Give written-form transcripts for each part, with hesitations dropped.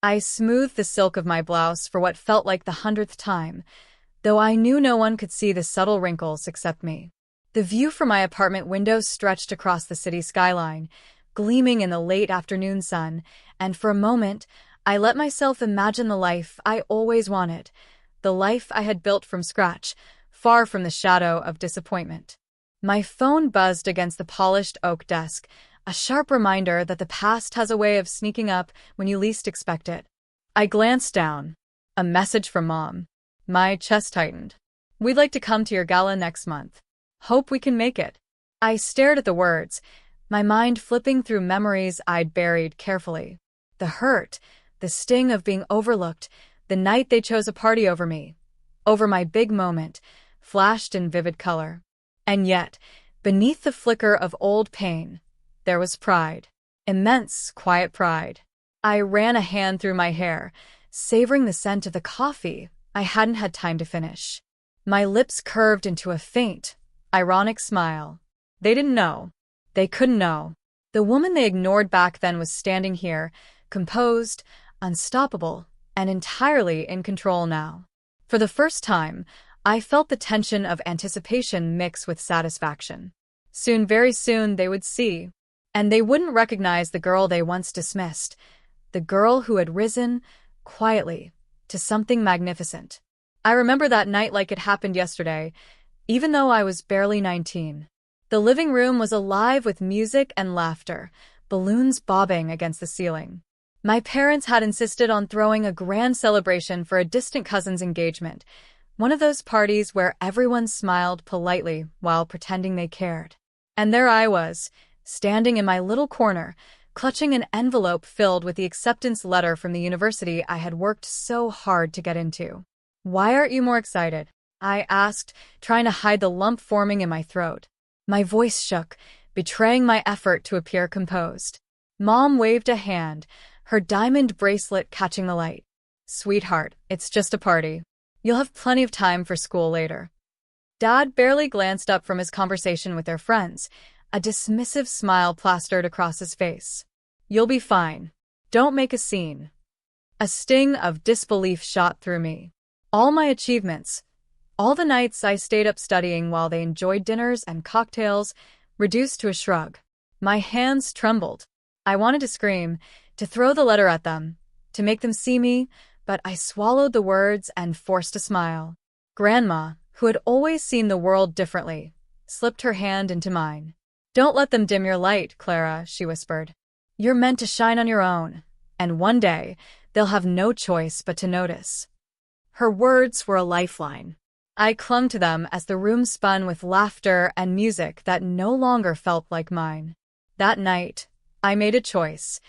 I smoothed the silk of my blouse for what felt like the 100th time, though I knew no one could see the subtle wrinkles except me. The view from my apartment window stretched across the city skyline, gleaming in the late afternoon sun, and for a moment, I let myself imagine the life I always wanted, the life I had built from scratch, far from the shadow of disappointment. My phone buzzed against the polished oak desk, a sharp reminder that the past has a way of sneaking up when you least expect it. I glanced down. A message from Mom. My chest tightened. "We'd like to come to your gala next month. Hope we can make it." I stared at the words, my mind flipping through memories I'd buried carefully. The hurt, the sting of being overlooked, the night they chose a party over me, over my big moment, flashed in vivid color. And yet, beneath the flicker of old pain, there was pride. Immense, quiet pride. I ran a hand through my hair, savoring the scent of the coffee I hadn't had time to finish. My lips curved into a faint, ironic smile. They didn't know. They couldn't know. The woman they ignored back then was standing here, composed, unstoppable, and entirely in control now. For the first time, I felt the tension of anticipation mix with satisfaction. Soon, very soon, they would see. And they wouldn't recognize the girl they once dismissed, the girl who had risen, quietly, to something magnificent. I remember that night like it happened yesterday, even though I was barely 19. The living room was alive with music and laughter, balloons bobbing against the ceiling. My parents had insisted on throwing a grand celebration for a distant cousin's engagement, one of those parties where everyone smiled politely while pretending they cared. And there I was, standing in my little corner, clutching an envelope filled with the acceptance letter from the university I had worked so hard to get into. "Why aren't you more excited?" I asked, trying to hide the lump forming in my throat. My voice shook, betraying my effort to appear composed. Mom waved a hand, her diamond bracelet catching the light. "Sweetheart, it's just a party. You'll have plenty of time for school later." Dad barely glanced up from his conversation with their friends, a dismissive smile plastered across his face. "You'll be fine. Don't make a scene." A sting of disbelief shot through me. All my achievements, all the nights I stayed up studying while they enjoyed dinners and cocktails, reduced to a shrug. My hands trembled. I wanted to scream, to throw the letter at them, to make them see me, but I swallowed the words and forced a smile. Grandma, who had always seen the world differently, slipped her hand into mine. "Don't let them dim your light, Clara," she whispered. "You're meant to shine on your own, and one day they'll have no choice but to notice." Her words were a lifeline. I clung to them as the room spun with laughter and music that no longer felt like mine. That night, I made a choice.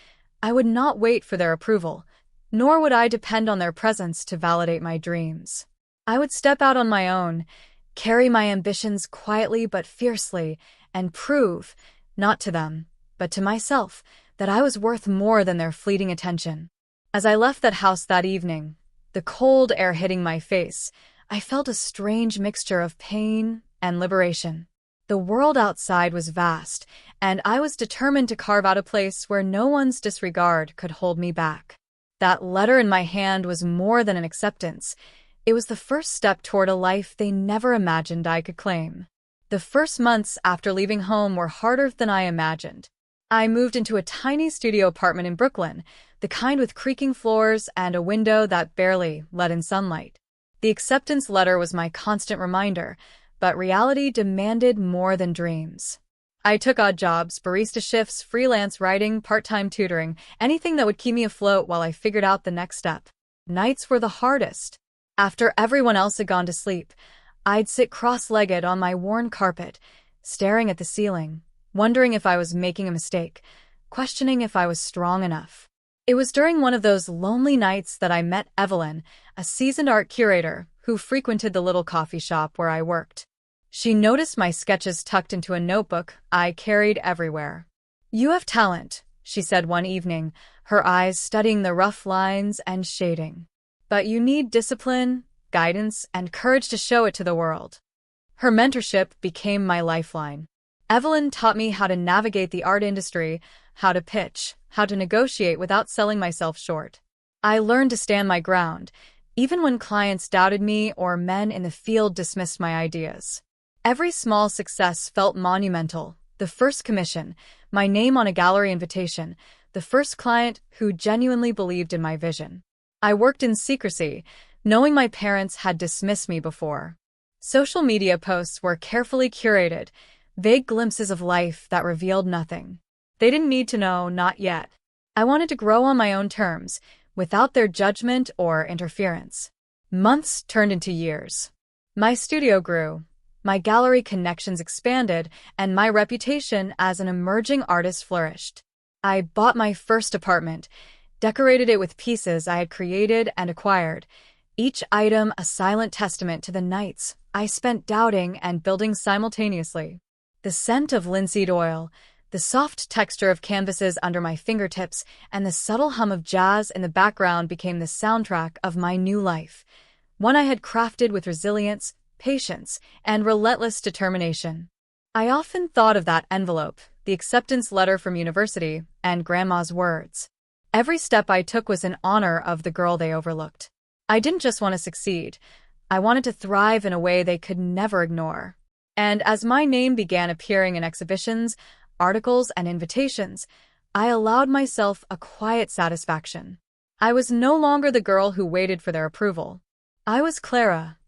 I would not wait for their approval, nor would I depend on their presence to validate my dreams. I would step out on my own, carry my ambitions quietly but fiercely, and prove, not to them, but to myself, that I was worth more than their fleeting attention. As I left that house that evening, the cold air hitting my face, I felt a strange mixture of pain and liberation. The world outside was vast, and I was determined to carve out a place where no one's disregard could hold me back. That letter in my hand was more than an acceptance. It was the first step toward a life they never imagined I could claim. The first months after leaving home were harder than I imagined. I moved into a tiny studio apartment in Brooklyn, the kind with creaking floors and a window that barely let in sunlight. The acceptance letter was my constant reminder, but reality demanded more than dreams. I took odd jobs, barista shifts, freelance writing, part-time tutoring, anything that would keep me afloat while I figured out the next step. Nights were the hardest. After everyone else had gone to sleep, I'd sit cross-legged on my worn carpet, staring at the ceiling, wondering if I was making a mistake, questioning if I was strong enough. It was during one of those lonely nights that I met Evelyn, a seasoned art curator who frequented the little coffee shop where I worked. She noticed my sketches tucked into a notebook I carried everywhere. "You have talent," she said one evening, her eyes studying the rough lines and shading. "But you need discipline, guidance, and courage to show it to the world." Her mentorship became my lifeline. Evelyn taught me how to navigate the art industry, how to pitch, how to negotiate without selling myself short. I learned to stand my ground, even when clients doubted me or men in the field dismissed my ideas. Every small success felt monumental. The first commission, my name on a gallery invitation, the first client who genuinely believed in my vision. I worked in secrecy, knowing my parents had dismissed me before. Social media posts were carefully curated, vague glimpses of life that revealed nothing. They didn't need to know, not yet. I wanted to grow on my own terms, without their judgment or interference. Months turned into years. My studio grew, my gallery connections expanded, and my reputation as an emerging artist flourished. I bought my first apartment, decorated it with pieces I had created and acquired, each item a silent testament to the nights I spent doubting and building simultaneously. The scent of linseed oil, the soft texture of canvases under my fingertips, and the subtle hum of jazz in the background became the soundtrack of my new life, one I had crafted with resilience, patience, and relentless determination. I often thought of that envelope, the acceptance letter from university, and Grandma's words. Every step I took was in honor of the girl they overlooked. I didn't just want to succeed. I wanted to thrive in a way they could never ignore. And as my name began appearing in exhibitions, articles, and invitations, I allowed myself a quiet satisfaction. I was no longer the girl who waited for their approval. I was Clara,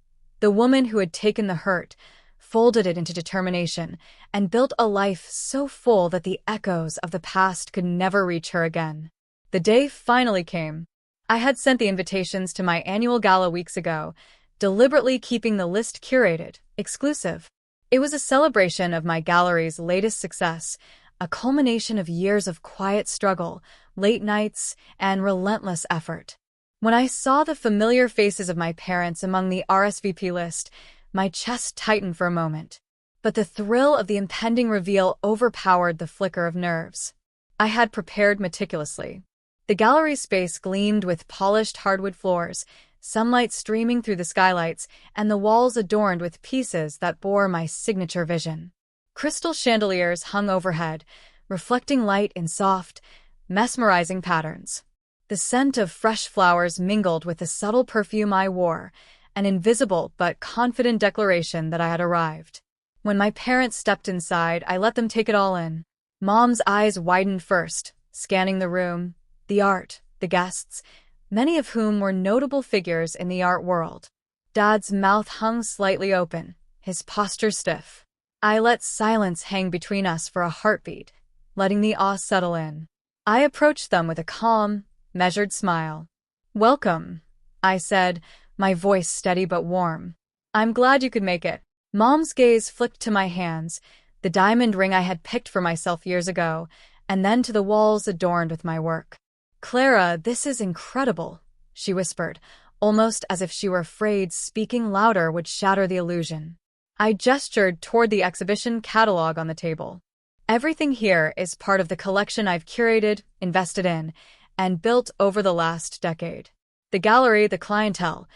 the woman who had taken the hurt, folded it into determination, and built a life so full that the echoes of the past could never reach her again. The day finally came. I had sent the invitations to my annual gala weeks ago, deliberately keeping the list curated, exclusive. It was a celebration of my gallery's latest success, a culmination of years of quiet struggle, late nights, and relentless effort. When I saw the familiar faces of my parents among the RSVP list, my chest tightened for a moment. But the thrill of the impending reveal overpowered the flicker of nerves. I had prepared meticulously. The gallery space gleamed with polished hardwood floors, sunlight streaming through the skylights, and the walls adorned with pieces that bore my signature vision. Crystal chandeliers hung overhead, reflecting light in soft, mesmerizing patterns. The scent of fresh flowers mingled with the subtle perfume I wore, an invisible but confident declaration that I had arrived. When my parents stepped inside, I let them take it all in. Mom's eyes widened first, scanning the room, the art, the guests, many of whom were notable figures in the art world. Dad's mouth hung slightly open, his posture stiff. I let silence hang between us for a heartbeat, letting the awe settle in. I approached them with a calm, measured smile. "Welcome," I said, my voice steady but warm. "I'm glad you could make it." Mom's gaze flicked to my hands, the diamond ring I had picked for myself years ago, and then to the walls adorned with my work. "Clara, this is incredible," she whispered, almost as if she were afraid speaking louder would shatter the illusion. I gestured toward the exhibition catalog on the table. "Everything here is part of the collection I've curated, invested in, and built over the last decade. The gallery, the clientele,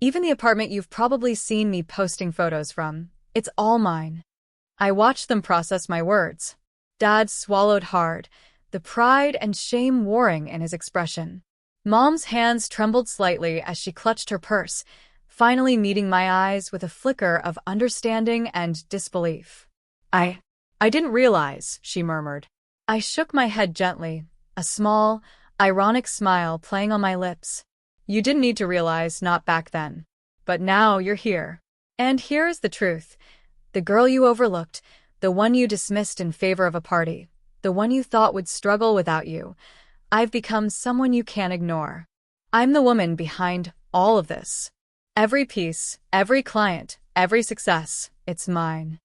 even the apartment you've probably seen me posting photos from, it's all mine." I watched them process my words. Dad swallowed hard, the pride and shame warring in his expression. Mom's hands trembled slightly as she clutched her purse, finally meeting my eyes with a flicker of understanding and disbelief. I didn't realize," she murmured. I shook my head gently, a small, ironic smile playing on my lips. "You didn't need to realize, not back then. But now you're here. And here is the truth. The girl you overlooked, the one you dismissed in favor of a party, the one you thought would struggle without you, I've become someone you can't ignore. I'm the woman behind all of this. Every piece, every client, every success, it's mine."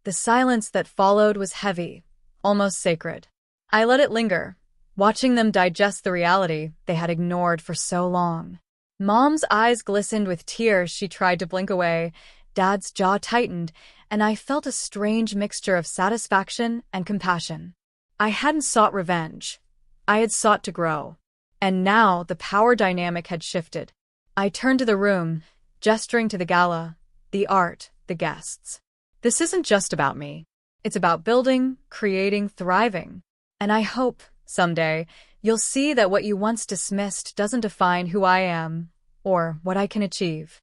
The silence that followed was heavy, almost sacred. I let it linger, watching them digest the reality they had ignored for so long. Mom's eyes glistened with tears she tried to blink away, Dad's jaw tightened, and I felt a strange mixture of satisfaction and compassion. I hadn't sought revenge. I had sought to grow. And now the power dynamic had shifted. I turned to the room, gesturing to the gala, the art, the guests. "This isn't just about me. It's about building, creating, thriving. And I hope, someday, You'll see that what you once dismissed doesn't define who I am or what I can achieve.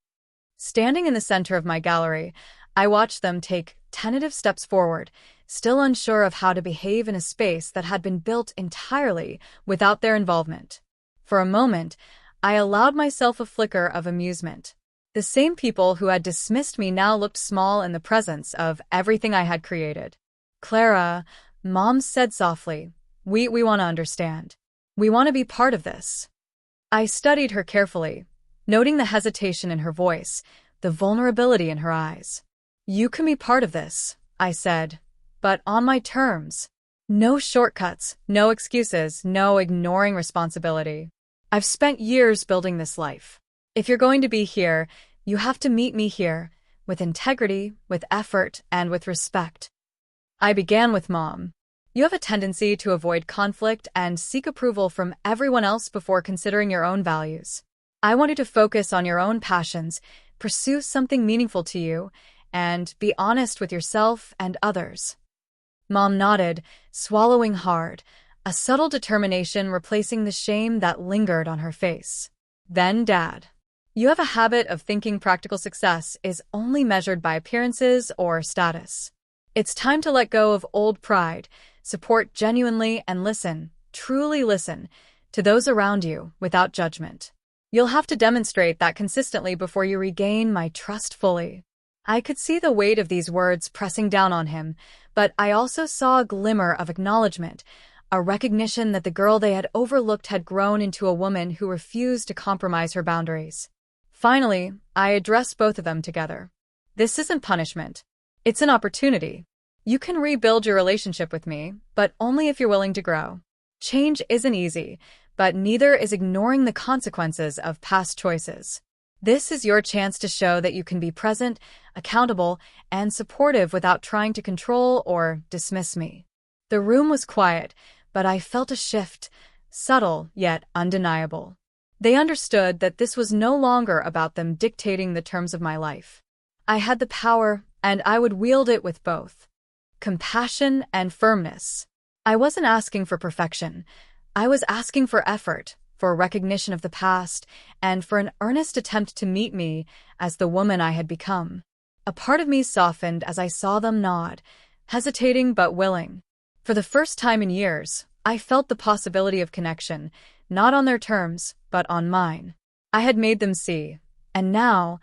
Standing in the center of my gallery, I watched them take tentative steps forward, still unsure of how to behave in a space that had been built entirely without their involvement. For a moment, I allowed myself a flicker of amusement. The same people who had dismissed me now looked small in the presence of everything I had created. "Clara," Mom said softly, we want to understand. We want to be part of this." I studied her carefully, noting the hesitation in her voice, the vulnerability in her eyes. "You can be part of this," I said, "but on my terms. No shortcuts, no excuses, no ignoring responsibility. I've spent years building this life. If you're going to be here, you have to meet me here, with integrity, with effort, and with respect." I began with Mom. "You have a tendency to avoid conflict and seek approval from everyone else before considering your own values. I want you to focus on your own passions, pursue something meaningful to you, and be honest with yourself and others." Mom nodded, swallowing hard, a subtle determination replacing the shame that lingered on her face. Then Dad. "You have a habit of thinking practical success is only measured by appearances or status. It's time to let go of old pride, support genuinely, and listen, truly listen, to those around you without judgment. You'll have to demonstrate that consistently before you regain my trust fully." I could see the weight of these words pressing down on him, but I also saw a glimmer of acknowledgement, a recognition that the girl they had overlooked had grown into a woman who refused to compromise her boundaries. Finally, I addressed both of them together. "This isn't punishment. It's an opportunity. You can rebuild your relationship with me, but only if you're willing to grow. Change isn't easy, but neither is ignoring the consequences of past choices. This is your chance to show that you can be present, accountable, and supportive without trying to control or dismiss me." The room was quiet, but I felt a shift, subtle yet undeniable. They understood that this was no longer about them dictating the terms of my life. I had the power, and I would wield it with both compassion and firmness. I wasn't asking for perfection. I was asking for effort, for recognition of the past, and for an earnest attempt to meet me as the woman I had become. A part of me softened as I saw them nod, hesitating but willing. For the first time in years, I felt the possibility of connection, not on their terms, but on mine. I had made them see, and now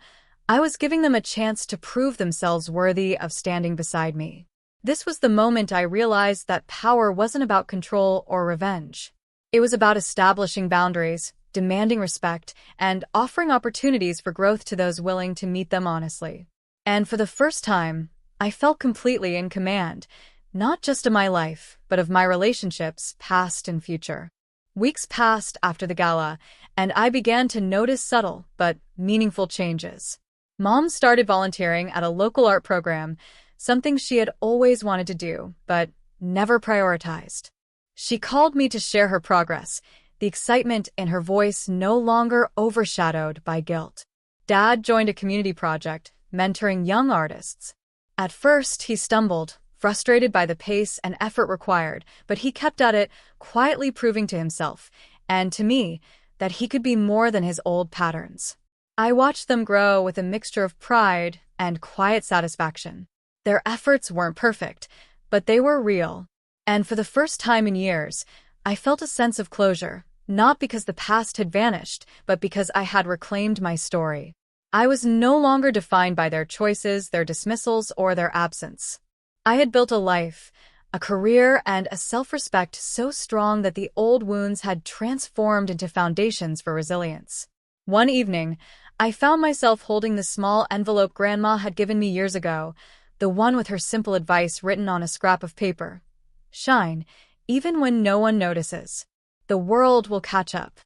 I was giving them a chance to prove themselves worthy of standing beside me. This was the moment I realized that power wasn't about control or revenge. It was about establishing boundaries, demanding respect, and offering opportunities for growth to those willing to meet them honestly. And for the first time, I felt completely in command, not just of my life, but of my relationships, past and future. Weeks passed after the gala, and I began to notice subtle but meaningful changes. Mom started volunteering at a local art program, something she had always wanted to do, but never prioritized. She called me to share her progress, the excitement in her voice no longer overshadowed by guilt. Dad joined a community project, mentoring young artists. At first, he stumbled, frustrated by the pace and effort required, but he kept at it, quietly proving to himself, and to me, that he could be more than his old patterns. I watched them grow with a mixture of pride and quiet satisfaction. Their efforts weren't perfect, but they were real. And for the first time in years, I felt a sense of closure, not because the past had vanished, but because I had reclaimed my story. I was no longer defined by their choices, their dismissals, or their absence. I had built a life, a career, and a self-respect so strong that the old wounds had transformed into foundations for resilience. One evening, I found myself holding the small envelope Grandma had given me years ago, the one with her simple advice written on a scrap of paper. "Shine, even when no one notices. The world will catch up."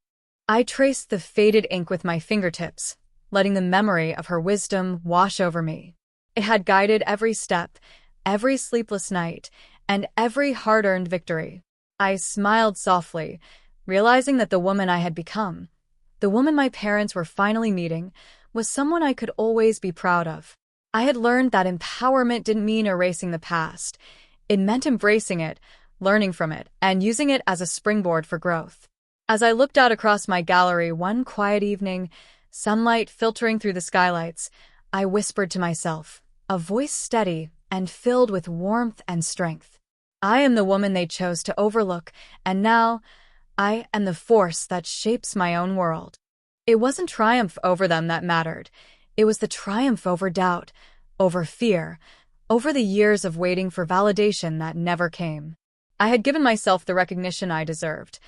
I traced the faded ink with my fingertips, letting the memory of her wisdom wash over me. It had guided every step, every sleepless night, and every hard-earned victory. I smiled softly, realizing that the woman I had become, the woman my parents were finally meeting, was someone I could always be proud of. I had learned that empowerment didn't mean erasing the past. It meant embracing it, learning from it, and using it as a springboard for growth. As I looked out across my gallery one quiet evening, sunlight filtering through the skylights, I whispered to myself, a voice steady and filled with warmth and strength. I am the woman they chose to overlook, and now I am the force that shapes my own world. It wasn't triumph over them that mattered. It was the triumph over doubt, over fear, over the years of waiting for validation that never came. I had given myself the recognition I deserved,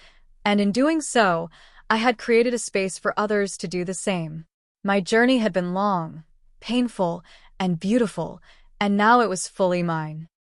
and in doing so, I had created a space for others to do the same. My journey had been long, painful, and beautiful, and now it was fully mine.